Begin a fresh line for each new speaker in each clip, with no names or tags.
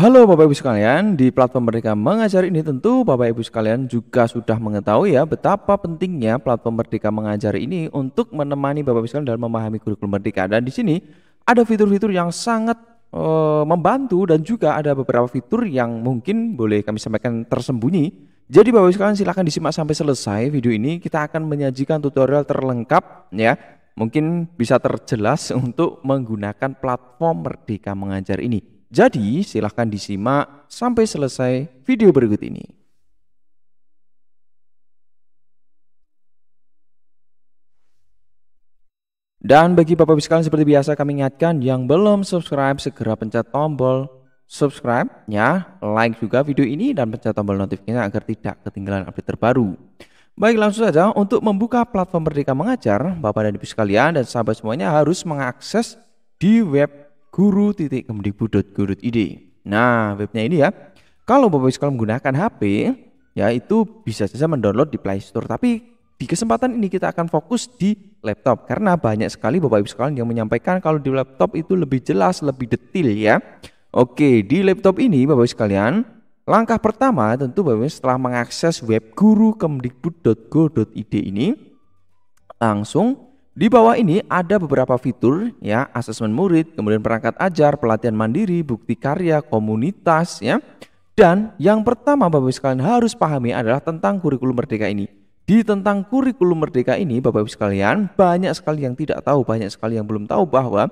Halo Bapak Ibu sekalian, di platform Merdeka Mengajar ini tentu Bapak Ibu sekalian juga sudah mengetahui ya betapa pentingnya platform Merdeka Mengajar ini untuk menemani Bapak Ibu sekalian dalam memahami kurikulum Merdeka. Dan di sini ada fitur-fitur yang sangat membantu dan juga ada beberapa fitur yang mungkin boleh kami sampaikan tersembunyi. Jadi Bapak Ibu sekalian silahkan disimak sampai selesai video ini. Kita akan menyajikan tutorial terlengkap ya. Mungkin bisa terjelas untuk menggunakan platform Merdeka Mengajar ini. Jadi silahkan disimak sampai selesai video berikut ini. Dan bagi Bapak Ibu sekalian seperti biasa kami ingatkan yang belum subscribe segera pencet tombol subscribe ya, like juga video ini dan pencet tombol notifikasinya agar tidak ketinggalan update terbaru. Baik, langsung saja untuk membuka platform Merdeka Mengajar, Bapak dan Ibu sekalian dan sahabat semuanya harus mengakses di web guru.kemdikbud.go.id. Nah, webnya ini ya. Kalau Bapak Ibu sekalian menggunakan HP, ya itu bisa saja mendownload di Play Store. Tapi di kesempatan ini kita akan fokus di laptop karena banyak sekali Bapak Ibu sekalian yang menyampaikan kalau di laptop itu lebih jelas, lebih detail ya. Oke, di laptop ini Bapak Ibu sekalian, langkah pertama tentu Bapak Ibu setelah mengakses web guru.kemdikbud.go.id ini langsung di bawah ini ada beberapa fitur ya, asesmen murid, kemudian perangkat ajar, pelatihan mandiri, bukti karya, komunitas ya. Dan yang pertama Bapak Ibu sekalian harus pahami adalah tentang kurikulum Merdeka ini. Di tentang kurikulum Merdeka ini Bapak Ibu sekalian banyak sekali yang tidak tahu, banyak sekali yang belum tahu bahwa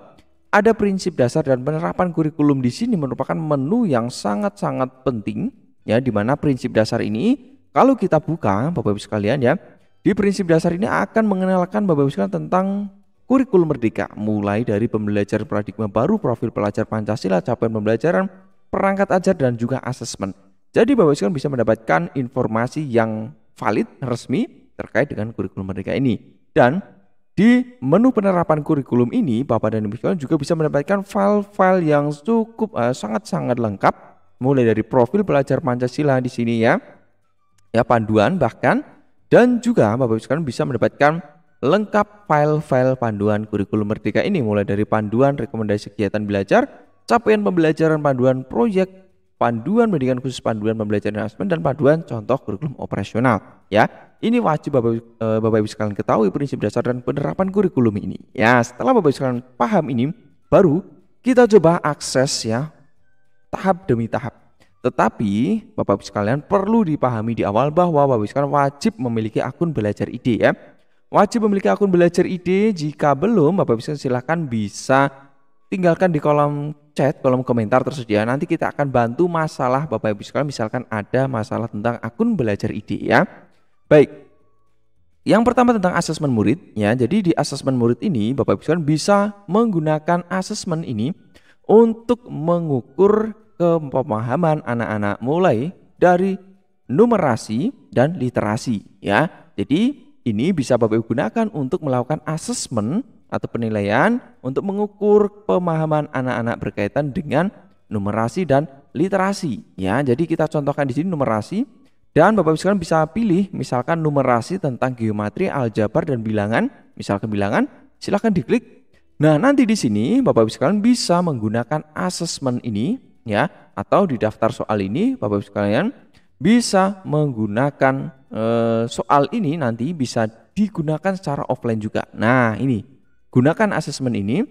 ada prinsip dasar dan penerapan kurikulum di sini merupakan menu yang sangat-sangat penting ya, di mana prinsip dasar ini kalau kita buka Bapak Ibu sekalian ya, di prinsip dasar ini akan mengenalkan Bapak Ibu sekalian tentang kurikulum Merdeka, mulai dari pembelajaran paradigma baru, profil pelajar Pancasila, capaian pembelajaran, perangkat ajar dan juga asesmen. Jadi Bapak Ibu sekalian bisa mendapatkan informasi yang valid, resmi terkait dengan kurikulum Merdeka ini. Dan di menu penerapan kurikulum ini Bapak dan Ibu sekalian juga bisa mendapatkan file-file yang cukup sangat-sangat lengkap, mulai dari profil pelajar Pancasila di sini ya, panduan bahkan. Dan juga Bapak Ibu sekalian bisa mendapatkan lengkap file-file panduan kurikulum Merdeka ini, mulai dari panduan rekomendasi kegiatan belajar, capaian pembelajaran, panduan proyek, panduan pendidikan khusus, panduan pembelajaran asesmen, dan panduan contoh kurikulum operasional ya. Ini wajib Bapak Ibu sekalian ketahui prinsip dasar dan penerapan kurikulum ini ya. Setelah Bapak Ibu sekalian paham ini, baru kita coba akses ya tahap demi tahap. Tetapi Bapak Ibu sekalian perlu dipahami di awal bahwa Bapak Ibu sekalian wajib memiliki akun Belajar ID ya. Wajib memiliki akun Belajar ID. Jika belum Bapak Ibu sekalian silahkan bisa tinggalkan di kolom chat, kolom komentar tersedia. Nanti kita akan bantu masalah Bapak Ibu sekalian misalkan ada masalah tentang akun Belajar ID ya. Baik. Yang pertama tentang asesmen murid ya. Jadi di asesmen murid ini Bapak Ibu sekalian bisa menggunakan asesmen ini untuk mengukur pemahaman anak-anak mulai dari numerasi dan literasi ya. Jadi ini bisa Bapak Ibu gunakan untuk melakukan asesmen atau penilaian untuk mengukur pemahaman anak-anak berkaitan dengan numerasi dan literasi ya. Jadi kita contohkan di sini numerasi dan Bapak Ibu sekalian bisa pilih misalkan numerasi tentang geometri, aljabar dan bilangan. Misalkan bilangan, silahkan diklik. Nah, nanti di sini Bapak Ibu sekalian bisa menggunakan asesmen ini ya, atau di daftar soal ini Bapak Ibu sekalian bisa menggunakan soal ini nanti bisa digunakan secara offline juga. Nah, ini gunakan asesmen ini,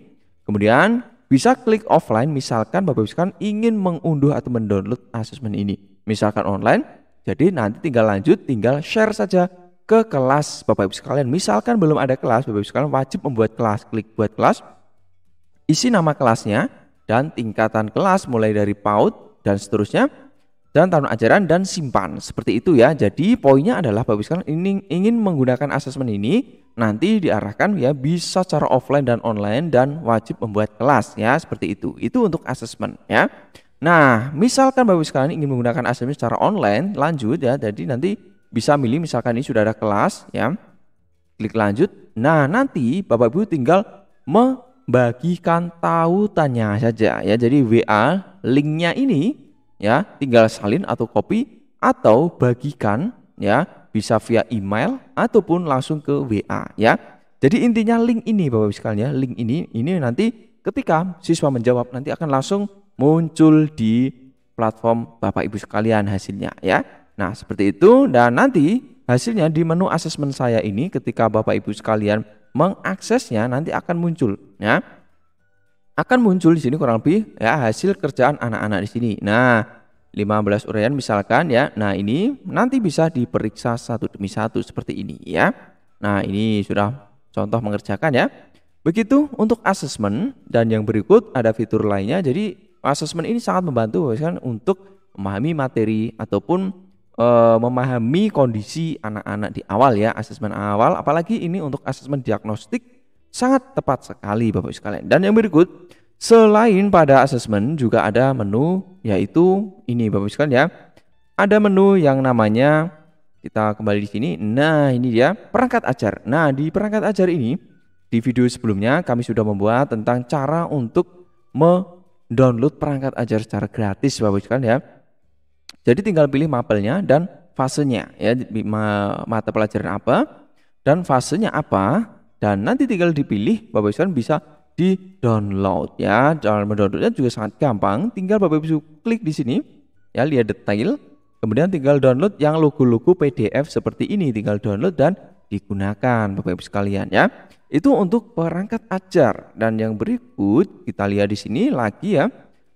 kemudian bisa klik offline misalkan Bapak Ibu sekalian ingin mengunduh atau mendownload asesmen ini. Misalkan online, jadi nanti tinggal lanjut, tinggal share saja ke kelas Bapak Ibu sekalian. Misalkan belum ada kelas, Bapak Ibu sekalian wajib membuat kelas. Klik buat kelas, isi nama kelasnya dan tingkatan kelas mulai dari PAUD dan seterusnya, dan tahun ajaran dan simpan seperti itu ya. Jadi poinnya adalah Bapak Ibu sekalian ingin menggunakan asesmen ini nanti diarahkan ya bisa secara offline dan online dan wajib membuat kelas ya, seperti itu. Itu untuk asesmen ya. Nah, misalkan Bapak Ibu sekalian ingin menggunakan asesmen secara online, lanjut ya. Jadi nanti bisa milih misalkan ini sudah ada kelas ya. Klik lanjut. Nah, nanti Bapak Ibu tinggal bagikan tautannya saja ya. Jadi WA linknya ini ya tinggal salin atau copy atau bagikan ya, bisa via email ataupun langsung ke WA ya. Jadi intinya link ini Bapak Ibu sekalian ya, link ini nanti ketika siswa menjawab nanti akan langsung muncul di platform Bapak Ibu sekalian hasilnya ya. Nah, seperti itu, dan nanti hasilnya di menu asesmen saya ini ketika Bapak Ibu sekalian mengaksesnya nanti akan muncul ya. Akan muncul di sini kurang lebih ya hasil kerjaan anak-anak di sini. Nah, 15 uraian misalkan ya. Nah, ini nanti bisa diperiksa satu demi satu seperti ini ya. Nah, ini sudah contoh mengerjakan ya. Begitu untuk asesmen, dan yang berikut ada fitur lainnya. Jadi asesmen ini sangat membantu kan untuk memahami materi ataupun memahami kondisi anak-anak di awal ya, asesmen awal. Apalagi ini untuk asesmen diagnostik sangat tepat sekali Bapak Ibu sekalian. Dan yang berikut, selain pada asesmen juga ada menu, yaitu ini Bapak Ibu sekalian ya. Ada menu yang namanya, kita kembali di sini. Nah, ini dia perangkat ajar. Nah, di perangkat ajar ini di video sebelumnya kami sudah membuat tentang cara untuk mendownload perangkat ajar secara gratis Bapak Ibu sekalian ya. Jadi tinggal pilih mapelnya dan fasenya ya, mata pelajaran apa dan fasenya apa, dan nanti tinggal dipilih Bapak Ibu sekalian bisa di-download ya. Cara mendownloadnya juga sangat gampang, tinggal Bapak Ibu klik di sini ya, lihat detail, kemudian tinggal download yang logo-logo PDF seperti ini, tinggal download dan digunakan Bapak Ibu sekalian ya. Itu untuk perangkat ajar. Dan yang berikut kita lihat di sini lagi ya,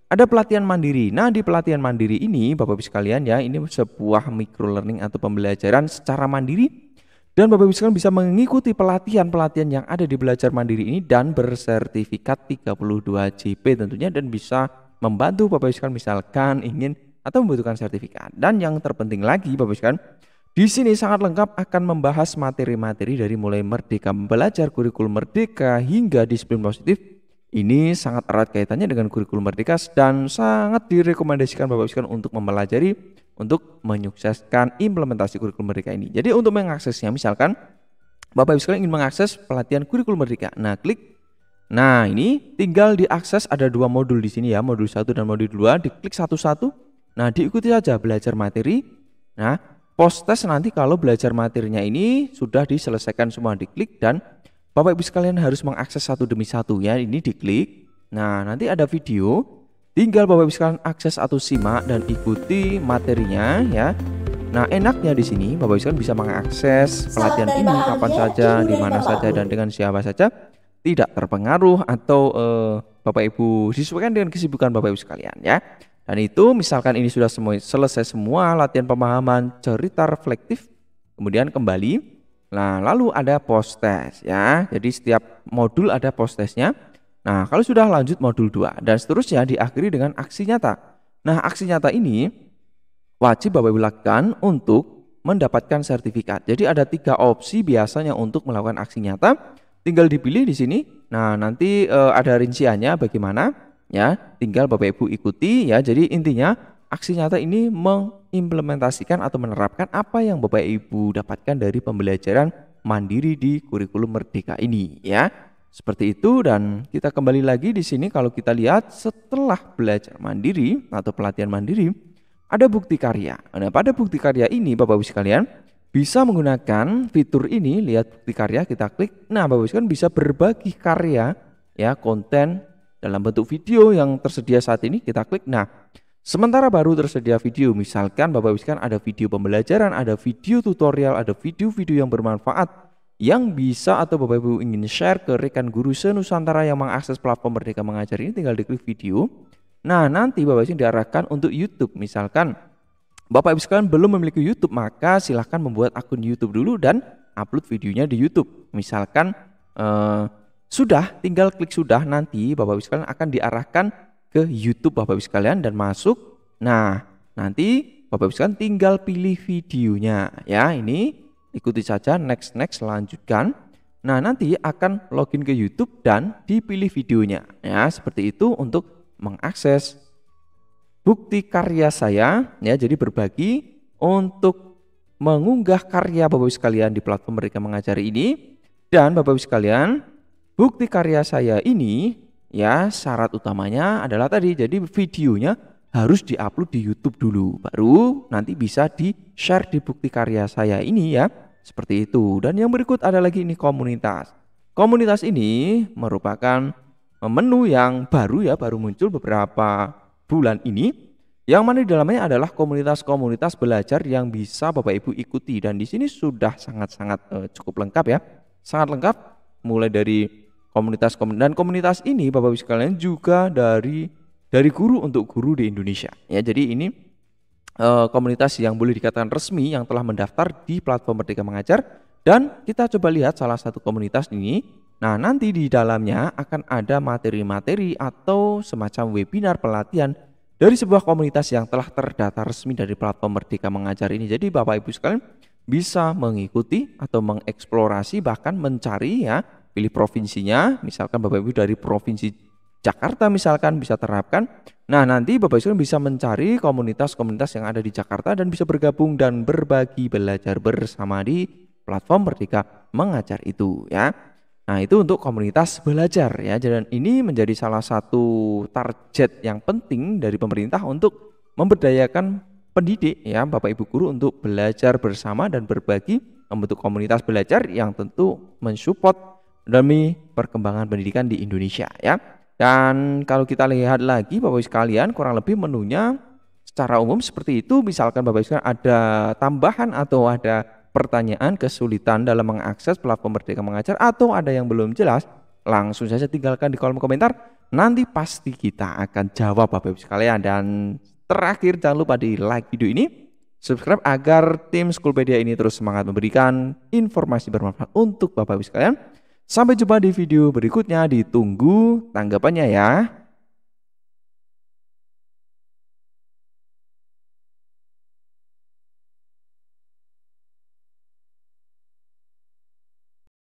ada pelatihan mandiri. Nah, di pelatihan mandiri ini Bapak Ibu sekalian ya, ini sebuah micro learning atau pembelajaran secara mandiri, dan Bapak Ibu sekalian bisa mengikuti pelatihan-pelatihan yang ada di belajar mandiri ini dan bersertifikat 32 JP tentunya, dan bisa membantu Bapak Ibu sekalian misalkan ingin atau membutuhkan sertifikat. Dan yang terpenting lagi Bapak Ibu sekalian, di sini sangat lengkap akan membahas materi-materi dari mulai Merdeka Belajar, kurikulum Merdeka hingga disiplin positif. Ini sangat erat kaitannya dengan kurikulum Merdeka dan sangat direkomendasikan Bapak Ibu sekalian untuk mempelajari untuk menyukseskan implementasi kurikulum Merdeka ini. Jadi untuk mengaksesnya, misalkan Bapak Ibu sekalian ingin mengakses pelatihan kurikulum Merdeka. Nah, klik. Nah, ini tinggal diakses, ada 2 modul di sini ya, modul 1 dan modul 2, diklik satu-satu. Nah, diikuti saja belajar materi. Nah, post test nanti kalau belajar materinya ini sudah diselesaikan semua, diklik, dan Bapak Ibu sekalian harus mengakses satu demi satu ya, ini diklik. Nah, nanti ada video, tinggal Bapak Ibu sekalian akses atau simak dan ikuti materinya ya. Nah, enaknya di sini Bapak Ibu sekalian bisa mengakses pelatihan ini kapan saja, di mana saja, dan dengan siapa saja, tidak terpengaruh atau Bapak Ibu disesuaikan dengan kesibukan Bapak Ibu sekalian ya. Dan itu misalkan ini sudah selesai semua latihan pemahaman cerita reflektif, kemudian kembali. Nah, lalu ada post test ya. Jadi setiap modul ada post testnya. Nah, kalau sudah lanjut modul 2 dan seterusnya diakhiri dengan aksi nyata. Nah, aksi nyata ini wajib Bapak Ibu lakukan untuk mendapatkan sertifikat. Jadi ada 3 opsi biasanya untuk melakukan aksi nyata. Tinggal dipilih di sini. Nah, nanti ada rinciannya bagaimana. Ya, tinggal Bapak Ibu ikuti ya. Jadi intinya aksi nyata ini mengimplementasikan atau menerapkan apa yang Bapak Ibu dapatkan dari pembelajaran mandiri di kurikulum Merdeka ini ya. Seperti itu, dan kita kembali lagi di sini kalau kita lihat setelah belajar mandiri atau pelatihan mandiri ada bukti karya. Nah, pada bukti karya ini Bapak Ibu sekalian bisa menggunakan fitur ini, lihat bukti karya, kita klik. Nah, Bapak Ibu sekalian bisa berbagi karya ya, konten dalam bentuk video yang tersedia saat ini, kita klik. Nah, sementara baru tersedia video, misalkan Bapak Ibu sekalian ada video pembelajaran, ada video tutorial, ada video-video yang bermanfaat yang bisa atau Bapak Ibu ingin share ke rekan guru se-Nusantara yang mengakses platform Merdeka Mengajar ini, tinggal diklik video. Nah, nanti Bapak Ibu diarahkan untuk YouTube. Misalkan Bapak Ibu sekalian belum memiliki YouTube, maka silahkan membuat akun YouTube dulu dan upload videonya di YouTube. Misalkan sudah, tinggal klik sudah, nanti Bapak Ibu sekalian akan diarahkan ke YouTube Bapak Ibu sekalian dan masuk. Nah, nanti Bapak Ibu sekalian tinggal pilih videonya ya, ini ikuti saja, next, lanjutkan. Nah, nanti akan login ke YouTube dan dipilih videonya ya, seperti itu untuk mengakses bukti karya saya ya. Jadi berbagi untuk mengunggah karya Bapak Ibu sekalian di platform Merdeka Mengajar ini. Dan Bapak Ibu sekalian, bukti karya saya ini ya, syarat utamanya adalah tadi, jadi videonya harus diupload di YouTube dulu, baru nanti bisa di-share di bukti karya saya ini ya, seperti itu. Dan yang berikut ada lagi ini komunitas. Komunitas ini merupakan menu yang baru ya, baru muncul beberapa bulan ini. Yang mana di dalamnya adalah komunitas-komunitas belajar yang bisa Bapak Ibu ikuti, dan di sini sudah sangat-sangat cukup lengkap ya. Sangat lengkap, mulai dari dan komunitas ini Bapak Ibu sekalian juga dari guru untuk guru di Indonesia. Ya, jadi ini komunitas yang boleh dikatakan resmi yang telah mendaftar di platform Merdeka Mengajar, dan kita coba lihat salah satu komunitas ini. Nah, nanti di dalamnya akan ada materi-materi atau semacam webinar pelatihan dari sebuah komunitas yang telah terdaftar resmi dari platform Merdeka Mengajar ini. Jadi Bapak Ibu sekalian bisa mengikuti atau mengeksplorasi, bahkan mencari ya, pilih provinsinya. Misalkan Bapak Ibu dari provinsi Jakarta misalkan bisa terapkan. Nah, nanti Bapak Ibu sekalian bisa mencari komunitas-komunitas yang ada di Jakarta dan bisa bergabung dan berbagi belajar bersama di platform Merdeka Mengajar itu ya. Nah, itu untuk komunitas belajar ya. Dan ini menjadi salah satu target yang penting dari pemerintah untuk memberdayakan pendidik ya, Bapak Ibu guru, untuk belajar bersama dan berbagi, membentuk komunitas belajar yang tentu mensupport demi perkembangan pendidikan di Indonesia ya. Dan kalau kita lihat lagi Bapak Ibu sekalian, kurang lebih menunya secara umum seperti itu. Misalkan Bapak Ibu sekalian ada tambahan atau ada pertanyaan, kesulitan dalam mengakses platform Merdeka Mengajar, atau ada yang belum jelas, langsung saja tinggalkan di kolom komentar. Nanti pasti kita akan jawab Bapak Ibu sekalian. Dan terakhir, jangan lupa di like video ini, subscribe agar tim Schoolpedia ini terus semangat memberikan informasi bermanfaat untuk Bapak Ibu sekalian. Sampai jumpa di video berikutnya, ditunggu tanggapannya ya.